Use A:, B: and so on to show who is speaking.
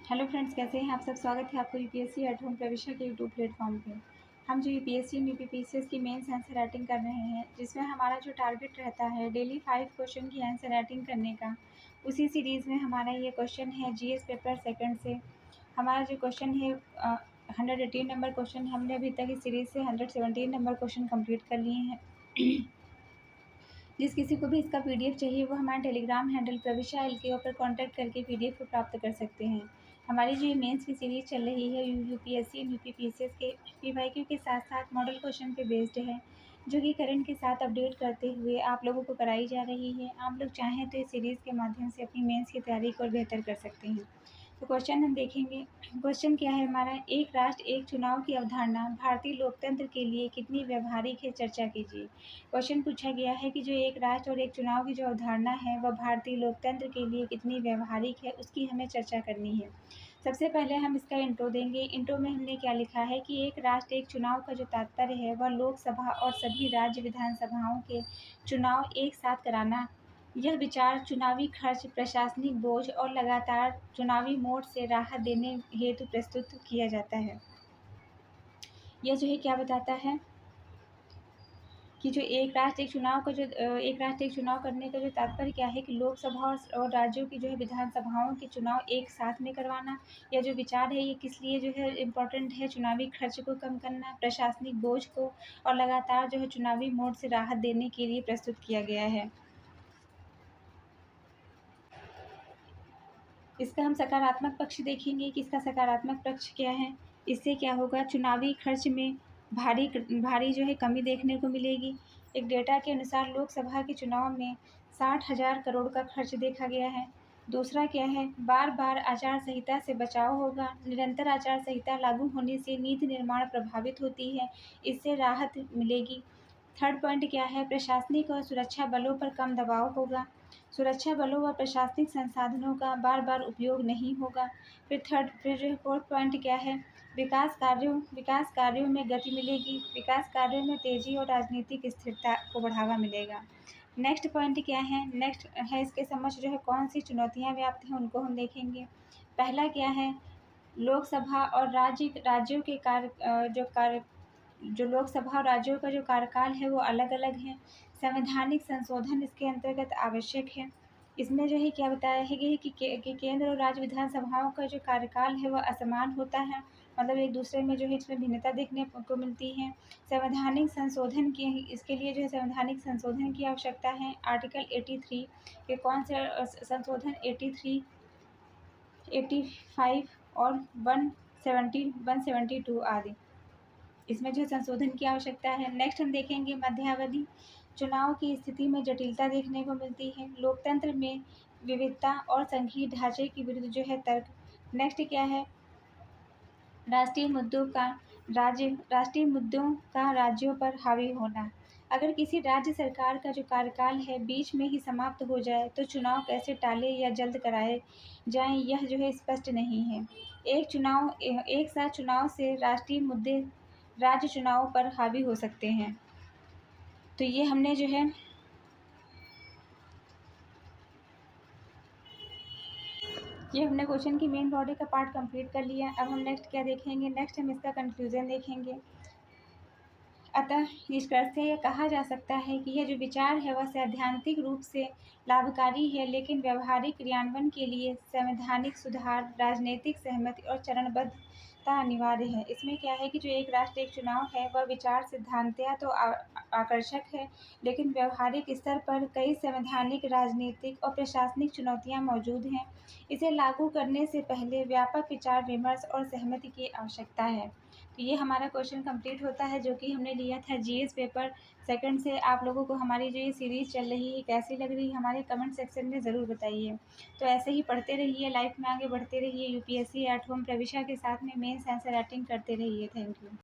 A: Hello friends, कैसे हैं आप सब। स्वागत है आपको यूपीएससी एट होम प्रविष्या के यूट्यूब प्लेटफॉर्म पे। हम जो यूपीएससी और यूपीपीसीएस की मेंस आंसर राइटिंग कर रहे हैं, जिसमें हमारा जो टारगेट रहता है डेली 5 क्वेश्चन की आंसर राइटिंग करने का, उसी सीरीज़ में हमारा ये क्वेश्चन है जीएस पेपर सेकंड से। हमारा जो क्वेश्चन है 118 नंबर क्वेश्चन। हमने अभी तक इस सीरीज़ से 117 नंबर क्वेश्चन कम्प्लीट कर लिए हैं। जिस किसी को भी इसका पीडीएफ चाहिए वो हमारे टेलीग्राम हैंडल प्रविष्या एलकेओ पर कांटेक्ट करके पीडीएफ को प्राप्त कर सकते हैं। हमारी जो मेंस की सीरीज़ चल रही है यूपीएससी यूपीपीसीएस के पीवाईक्यू के साथ साथ मॉडल क्वेश्चन पे बेस्ड है, जो कि करंट के साथ अपडेट करते हुए आप लोगों को कराई जा रही है। आप लोग चाहें तो इस सीरीज़ के माध्यम से अपनी मेंस की तैयारी को और बेहतर कर सकते हैं। तो क्वेश्चन हम देखेंगे। क्वेश्चन क्या है हमारा, एक राष्ट्र एक चुनाव की अवधारणा भारतीय लोकतंत्र के लिए कितनी व्यवहारिक है, चर्चा कीजिए। क्वेश्चन पूछा गया है कि जो एक राष्ट्र और एक चुनाव की जो अवधारणा है वह भारतीय लोकतंत्र के लिए कितनी व्यवहारिक है, उसकी हमें चर्चा करनी है। सबसे पहले हम इसका इंट्रो देंगे। इंट्रो में हमने क्या लिखा है कि एक राष्ट्र एक चुनाव का जो तात्पर्य है वह लोकसभा और सभी राज्य विधानसभाओं के चुनाव एक साथ कराना। यह विचार चुनावी खर्च, प्रशासनिक बोझ और लगातार चुनावी मोड से राहत देने हेतु प्रस्तुत किया जाता है। यह जो है क्या बताता है कि जो एक राष्ट्र एक चुनाव का एक राष्ट्र एक चुनाव करने का जो तात्पर्य क्या है कि लोकसभा और राज्यों की जो है विधानसभाओं के चुनाव एक साथ में करवाना। यह जो विचार है ये किस लिए जो है इम्पोर्टेंट है, चुनावी खर्च को कम करना, प्रशासनिक बोझ को और लगातार जो है चुनावी मोड से राहत देने के लिए प्रस्तुत किया गया है। इसका हम सकारात्मक पक्ष देखेंगे कि इसका सकारात्मक पक्ष क्या है। इससे क्या होगा, चुनावी खर्च में भारी जो है कमी देखने को मिलेगी। एक डेटा के अनुसार लोकसभा के चुनाव में 60,000 करोड़ का खर्च देखा गया है। दूसरा क्या है, बार बार आचार संहिता से बचाव होगा। निरंतर आचार संहिता लागू होने से नीति निर्माण प्रभावित होती है, इससे राहत मिलेगी। थर्ड पॉइंट क्या है, प्रशासनिक और सुरक्षा बलों पर कम दबाव होगा। सुरक्षा बलों व प्रशासनिक संसाधनों का बार बार उपयोग नहीं होगा। फिर जो फोर्थ पॉइंट क्या है, विकास कार्यों में गति मिलेगी। विकास कार्यों में तेजी और राजनीतिक स्थिरता को बढ़ावा मिलेगा। नेक्स्ट पॉइंट क्या है, नेक्स्ट है इसके समक्ष जो है कौन सी चुनौतियां व्याप्त हैं, उनको हम देखेंगे। पहला क्या है, लोकसभा और राज्यों के जो लोकसभा और राज्यों का जो कार्यकाल है वो अलग अलग है। संवैधानिक संशोधन इसके अंतर्गत आवश्यक है। इसमें जो है क्या बताया है कि केंद्र और राज्य विधानसभाओं का जो कार्यकाल है वह असमान होता है, मतलब एक दूसरे में जो है इसमें भिन्नता देखने को मिलती है। संवैधानिक संशोधन की इसके लिए जो है संवैधानिक संशोधन की आवश्यकता है। आर्टिकल 83 के कौन से संशोधन, 83, 85 और 172 आदि, इसमें जो संशोधन की आवश्यकता है। नेक्स्ट हम देखेंगे मध्यावधि चुनाव की स्थिति में जटिलता देखने को मिलती है। लोकतंत्र में विविधता और संघीय ढांचे के विरुद्ध जो है तर्क। नेक्स्ट क्या है, राष्ट्रीय मुद्दों का राज्यों पर हावी होना। अगर किसी राज्य सरकार का जो कार्यकाल है बीच में ही समाप्त हो जाए तो चुनाव कैसे टाले या जल्द कराए जाएं, यह जो है स्पष्ट नहीं है। एक साथ चुनाव से राष्ट्रीय मुद्दे राज्य चुनाव पर हावी हो सकते हैं। तो ये हमने जो है क्वेश्चन की मेन बॉडी का पार्ट कंप्लीट कर लिया। अब हम नेक्स्ट क्या देखेंगे, नेक्स्ट हम इसका कंक्लूजन देखेंगे। अतः निष्कर्ष से यह कहा जा सकता है कि यह जो विचार है वह सैद्धांतिक रूप से लाभकारी है, लेकिन व्यावहारिक क्रियान्वयन के लिए संवैधानिक सुधार, राजनीतिक सहमति और चरणबद्धता अनिवार्य है। इसमें क्या है कि जो एक राष्ट्र एक चुनाव है वह विचार सिद्धांतया तो आकर्षक है, लेकिन व्यावहारिक स्तर पर कई संवैधानिक, राजनीतिक और प्रशासनिक चुनौतियां मौजूद हैं। इसे लागू करने से पहले व्यापक विचार विमर्श और सहमति की आवश्यकता है। तो ये हमारा क्वेश्चन कंप्लीट होता है, जो कि हमने लिया था जीएस पेपर सेकंड से। आप लोगों को हमारी जो ये सीरीज़ चल रही है कैसी लग रही है, हमारे कमेंट सेक्शन में ज़रूर बताइए। तो ऐसे ही पढ़ते रहिए, लाइफ में आगे बढ़ते रहिए, यूपीएससी एट होम प्रविष्या के साथ में मेंस आंसर राइटिंग करते रहिए। Thank you.